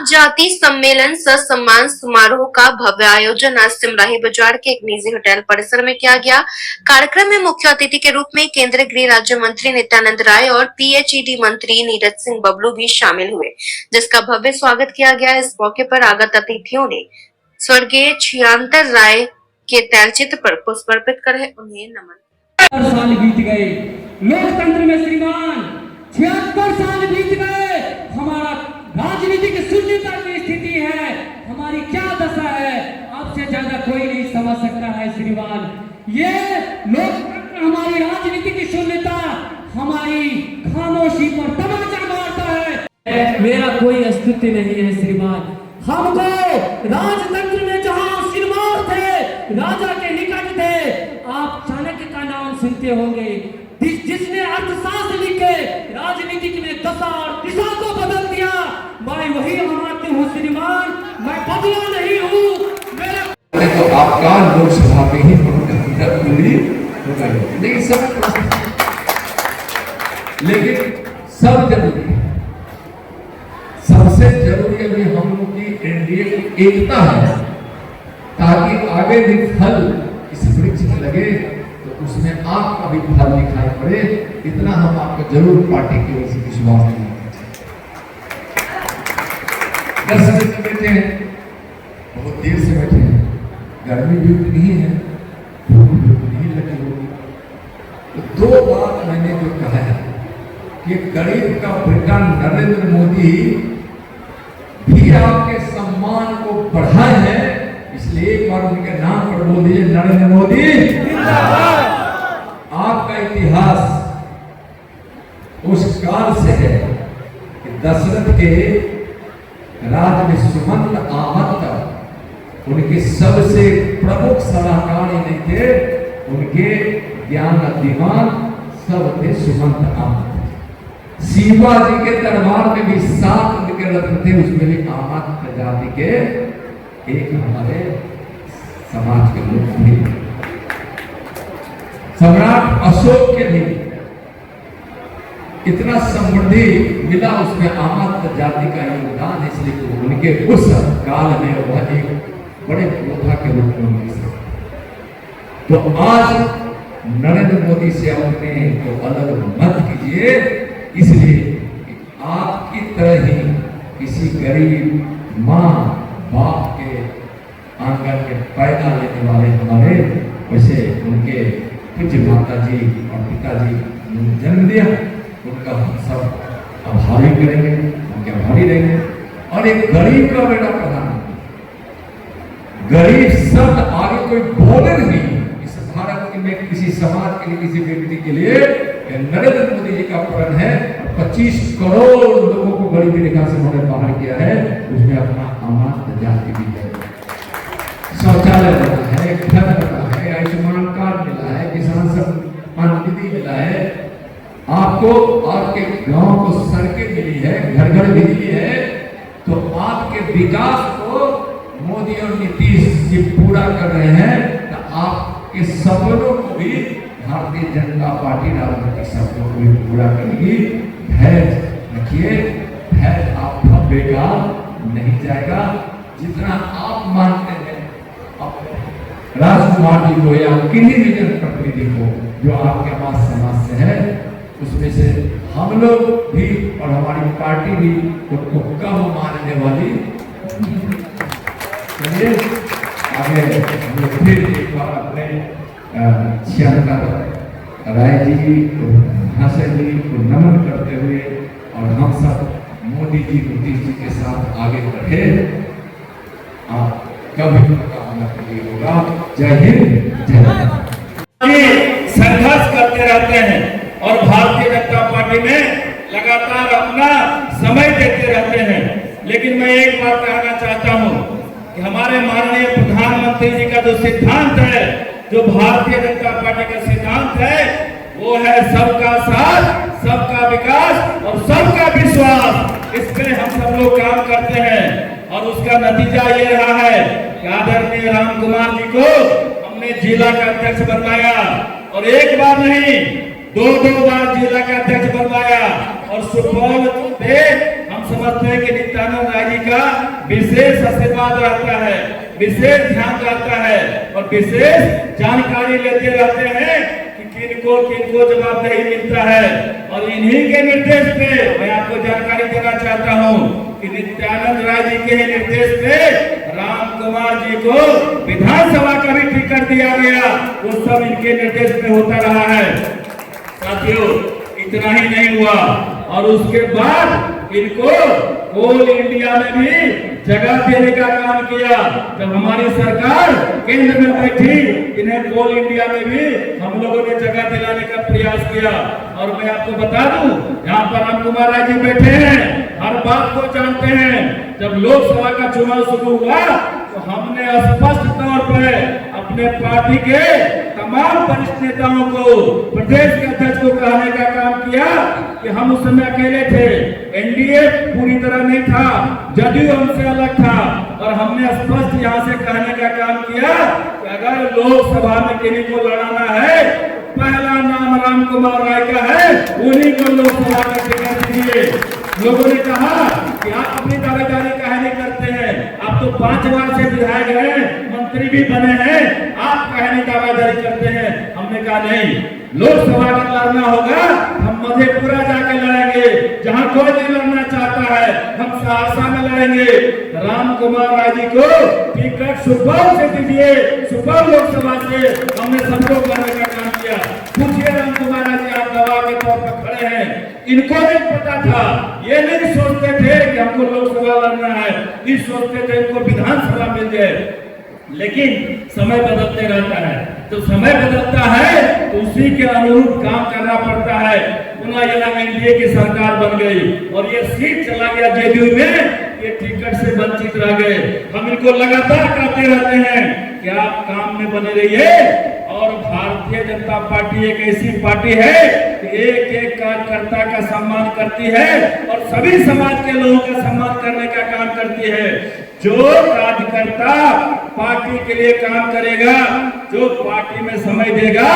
आप जाति सम्मेलन सह सम्मान समारोह का भव्य आयोजन आज सिमराही बाजार के एक निजी होटल परिसर में किया गया। कार्यक्रम में मुख्य अतिथि के रूप में केंद्रीय गृह राज्य मंत्री नित्यानंद राय और पीएचईडी मंत्री नीरज सिंह बबलू भी शामिल हुए, जिसका भव्य स्वागत किया गया। इस मौके पर आगत अतिथियों ने स्वर्गीय छियांतर राय के तैलचित्र पर पुष्प अर्पित कर उन्हें नमन। 76 साल बीत गए लोकतंत्र में श्रीमान, 76 साल बीत गए। हमारा राजनीतिक शून्यता की स्थिति है, हमारी क्या दशा है आपसे ज्यादा कोई नहीं समझ सकता है श्रीमान। ये लोकतंत्र, हमारी राजनीतिक शून्यता हमारी खामोशी पर तमाचा मारता है। मेरा कोई अस्तित्व नहीं है श्रीमान। हमको राजतंत्र में जहां सिरमौर थे, राजा के निकट थे, आप चाणक्य का नाम सुनते होंगे, जिसने अर्थशास्त्र लिख के राजनीति में दशा और दिशा को बदल दिया। मैं वही अमात्य हूँ श्रीमान, मैं बदला नहीं हूँ। तो आपका लोकसभा में ही पूरी हो गई, लेकिन सब जरूरी है। सबसे जरूरी अभी हम लोग की एनडीए की एकता है, ताकि आगे भी फल इस वृक्ष में लगे तो उसमें आपका भी फल दिखाई पड़े। इतना हम आपको जरूर पार्टी की ओर से विश्वास नहीं बैठे हैं, बहुत देर से बैठे हैं, गर्मी भी नहीं है, भूख भी नहीं लगी होगी। तो दो बात मैंने जो कहा है कि गरीब का बेटा नरेंद्र मोदी भी आपके सम्मान को बढ़ाए हैं, इसलिए एक बार उनके नाम पर बोल दीजिए, नरेंद्र मोदी जिंदाबाद। आपका इतिहास उस काल से है कि दशरथ के राज में सुमंत आमंत उनके सबसे प्रमुख सलाहकार नहीं थे, उनके ज्ञान दिमाग सब थे सुमंत आमंत। शिवाजी के दरबार में भी 7 उनके रत्न थे, उसमें भी आमंत प्रजाति के एक हमारे समाज के लोग थे। सम्राट अशोक के भी इतना समृद्धि मिला, उसमें आमंत जाति का योगदान, इसलिए उनके उस काल में वह एक बड़े योद्धा के रूप में उनकी। तो आज नरेंद्र मोदी से अपने तो अलग मत कीजिए, इसलिए आपकी तरह ही किसी गरीब माँ बाप के आंगन में पैदा लेने वाले हमारे, वैसे उनके पूज्य माता जी और पिताजी ने जन्म दिया, उनका हम सब आभारी करेंगे, उनके आभारी रहेंगे। और एक गरीब का बेटा प्रधानमंत्री, गरीब शब्द आगे कोई बोले नहीं इस भारत में किसी समाज के लिए, किसी व्यक्ति के लिए। नरेंद्र मोदी जी का प्रण है, 25 करोड़ लोगों को गरीबी रेखा से उन्होंने बाहर किया है, उसमें अपना अमान्य जाति भी है, शौचालय बना है, घर बना है, आयुष्मान कार्ड मिला है, किसान सम्मान निधि मिला है, आपको आपके गांव को सड़कें मिली है, घर घर बिजली है। तो आपके विकास को मोदी और नीतीश जी पूरा कर रहे हैं, तो आपके सपनों को भी भारतीय जनता पार्टी राजनीतिक सपनों को भी पूरा करेगी। धैर्य रखिए, धैर्य आपका बेकार नहीं जाएगा। जितना आप मानते हैं राजकुमार जी को या किन्हीं भी जनप्रतिनिधि को जो आपके पास समाज से है, उसमें से हम लोग भी और हमारी पार्टी भी उनको कम मानने वाली। चलिए आगे हम लोग फिर एक बार अपने छियांतर राय जी को, महाशय जी को नमन करते हुए और हम सब मोदी जी नीतीश जी के साथ आगे बढ़े। आप कभी होगा। जय हिंद, जय भारत। संघर्ष करते रहते हैं और भारतीय जनता पार्टी में लगातार अपना समय देते रहते हैं। लेकिन मैं एक बात कहना चाहता हूं कि हमारे माननीय प्रधानमंत्री जी का जो सिद्धांत है, जो भारतीय जनता पार्टी का सिद्धांत है, वो है सबका साथ, सबका विकास और सबका विश्वास। इस पे हम सब लोग काम करते हैं और उसका नतीजा ये रहा है कि आदरणीय राम कुमार जी को हमने जिला का अध्यक्ष बनवाया, और एक बार नहीं 2 बार जिला का अध्यक्ष बनवाया। और सुपौल पे हम समझते हैं कि नित्यानंद राय जी का का विशेष आशीर्वाद रहता है, विशेष ध्यान रहता है और विशेष जानकारी लेते रहते हैं कि किनको जवाबदेही मिलता है। और इन्हीं के निर्देश पे मैं आपको जानकारी देना चाहता हूं कि नित्यानंद राय जी के निर्देश पे राम कुमार जी को विधानसभा का भी टिकट दिया गया। वो सब इनके निर्देश पे होता रहा है। साथियों, इतना ही नहीं हुआ और उसके बाद इनको कोल इंडिया में भी जगह देने का काम किया। जब हमारी सरकार केंद्र में बैठी, इन्हें कोल इंडिया में भी हम लोगों ने जगह दिलाने का प्रयास किया। और मैं आपको बता दूं, यहाँ पर राम कुमार राय जी बैठे हैं, हर बात को जानते हैं। जब लोकसभा का चुनाव शुरू हुआ तो हमने स्पष्ट तौर पर अपने पार्टी के तमाम वरिष्ठ नेताओं को, प्रदेश के अध्यक्ष को कहने का काम किया कि हम उस समय अकेले थे, एनडीए पूरी तरह नहीं था, जदयू हमसे अलग था। और हमने स्पष्ट यहाँ से कहने का काम किया कि अगर लोकसभा में किन्हीं को लड़ाना है, पहला नाम राम कुमार राय का है, उन्हीं को लोकसभा का टिकट दीजिए। लोगों ने कहा कि आप अपनी दावेदारी काहे नहीं करते हैं, आप तो 5 बार से विधायक हैं, मंत्री भी बने हैं, आप काहे नहीं दावेदारी करते हैं। हमने कहा नहीं, लोकसभा का लड़ना होगा, हम मधेपुरा जाके लड़ेंगे, जहां कोई नहीं लड़ना चाहता है, हम सहरसा में लड़ेंगे। राम कुमार राय जी को टिकट सुपौल से दीजिए, सुपौल लोकसभा से। हमने सबको करने का काम किया। पूछिए राम कुमार राय जी, आप दवा के तौर पर खड़े हैं, इनको नहीं पता था, ये नहीं सोचते थे कि हमको लोकसभा लड़ना है, नहीं सोचते थे इनको विधानसभा मिल जाए। लेकिन समय बदलते रहता है, तो समय बदलता है तो उसी के अनुरूप काम करना पड़ता है। पुनः यहाँ एनडीए की सरकार बन गई और ये सीट चला गया जेडीयू में, ये टिकट से वंचित रह गए। हम इनको लगातार कहते रहते हैं कि आप काम में बने रहिए। और भारतीय जनता पार्टी एक ऐसी पार्टी है कि एक एक कार्यकर्ता का सम्मान करती है और सभी समाज के लोगों का सम्मान करने का काम करती है। जो कार्यकर्ता पार्टी के लिए काम करेगा, जो पार्टी में समय देगा,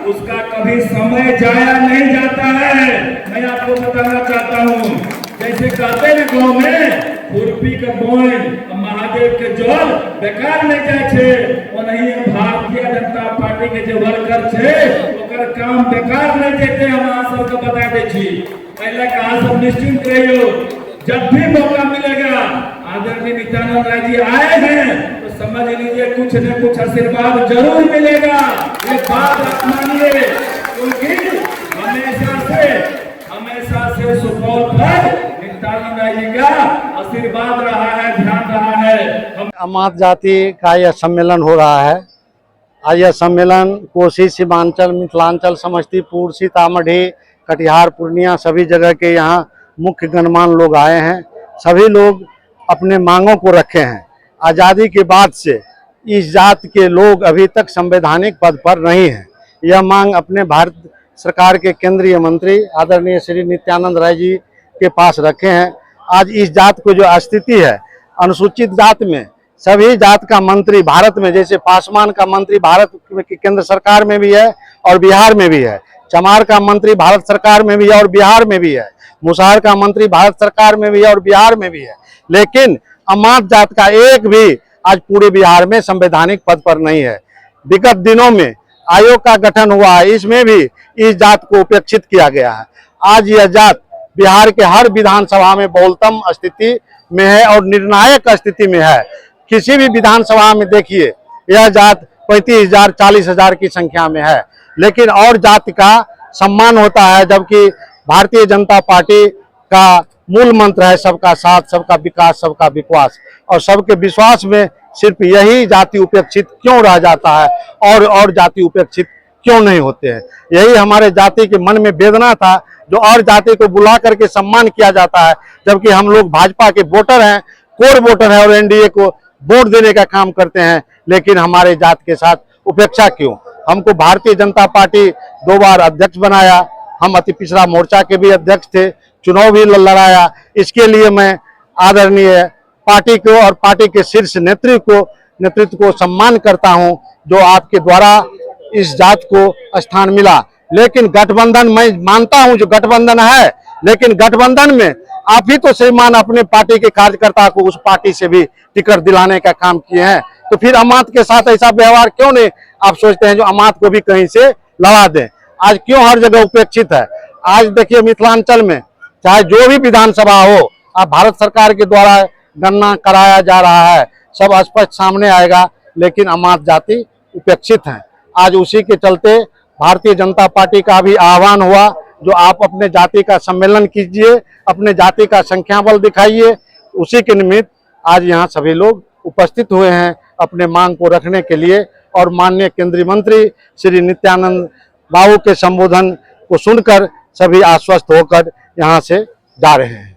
उसका कभी समय जाया नहीं जाता है। मैं आपको बताना चाहता हूँ, जैसे कहते हैं गाँव में खुरपी के बोन महादेव के जल बेकार नहीं जाए छे, और नहीं भारतीय जनता पार्टी के जो वर्कर छे ओकर काम बेकार नहीं देते। हम अहाँ सबको बता दे छी, पहले कहा सब निश्चिंत रहियो, जब भी मौका मिलेगा आदरणीय नित्यानंद राय जी आए हैं तो समझ लीजिए कुछ न कुछ आशीर्वाद जरूर मिलेगा। ये बात आप मानिए, क्योंकि हमेशा से सुपौल पर नित्यानंद राय जी का आशीर्वाद रहा है, ध्यान रहा है। अमात जाति का यह सम्मेलन हो रहा है। आज यह सम्मेलन कोसी, सीमांचल, मिथिलांचल, समस्तीपुर, सीतामढ़ी, कटिहार, पूर्णिया सभी जगह के यहाँ मुख्य गणमान्य लोग आए हैं। सभी लोग अपने मांगों को रखे हैं। आज़ादी के बाद से इस जात के लोग अभी तक संवैधानिक पद पर नहीं हैं। यह मांग अपने भारत सरकार के केंद्रीय मंत्री आदरणीय श्री नित्यानंद राय जी के पास रखे हैं। आज इस जात को जो स्थिति है, अनुसूचित जात में सभी जात का मंत्री भारत में, जैसे पासवान का मंत्री भारत की केंद्र सरकार में भी है और बिहार में भी है, चमार का मंत्री भारत सरकार में भी है और बिहार में भी है, मुसहर का मंत्री भारत सरकार में भी है और बिहार में भी है। लेकिन अमात जात का एक भी आज पूरे बिहार में संवैधानिक पद पर नहीं है। विगत दिनों में आयोग का गठन हुआ है, इसमें भी इस जात को उपेक्षित किया गया है। आज यह जात बिहार के हर विधानसभा में बहुलतम स्थिति में है और निर्णायक स्थिति में है। किसी भी विधानसभा में देखिए, यह जात 35,000 40,000 की संख्या में है, लेकिन और जाति का सम्मान होता है। जबकि भारतीय जनता पार्टी का मूल मंत्र है सबका साथ, सबका विकास, सबका विश्वास, और सबके विश्वास में सिर्फ यही जाति उपेक्षित क्यों रह जाता है और जाति उपेक्षित क्यों नहीं होते हैं। यही हमारे जाति के मन में वेदना था, जो और जाति को बुला करके सम्मान किया जाता है, जबकि हम लोग भाजपा के वोटर हैं, कोर वोटर हैं और एनडीए को वोट देने का काम करते हैं, लेकिन हमारे जात के साथ उपेक्षा क्यों। हमको भारतीय जनता पार्टी 2 बार अध्यक्ष बनाया, हम अति पिछड़ा मोर्चा के भी अध्यक्ष थे, चुनाव भी लड़ाया। इसके लिए मैं आदरणीय पार्टी को और पार्टी के शीर्ष नेतृत्व को सम्मान करता हूं, जो आपके द्वारा इस जात को स्थान मिला। लेकिन गठबंधन, मैं मानता हूं जो गठबंधन है, लेकिन गठबंधन में आप ही तो श्रीमान अपने पार्टी के कार्यकर्ता को उस पार्टी से भी टिकट दिलाने का काम किए हैं, तो फिर अमात के साथ ऐसा व्यवहार क्यों नहीं आप सोचते हैं जो अमात को भी कहीं से लड़ा दें? आज क्यों हर जगह उपेक्षित है? आज देखिए मिथिलांचल में चाहे जो भी विधानसभा हो, अब भारत सरकार के द्वारा गणना कराया जा रहा है, सब स्पष्ट सामने आएगा, लेकिन अमात जाति उपेक्षित है। आज उसी के चलते भारतीय जनता पार्टी का भी आह्वान हुआ जो आप अपने जाति का सम्मेलन कीजिए, अपने जाति का संख्या बल दिखाइए। उसी के निमित्त आज यहाँ सभी लोग उपस्थित हुए हैं अपने मांग को रखने के लिए, और माननीय केंद्रीय मंत्री श्री नित्यानंद बाबू के संबोधन को सुनकर सभी आश्वस्त होकर यहाँ से जा रहे हैं।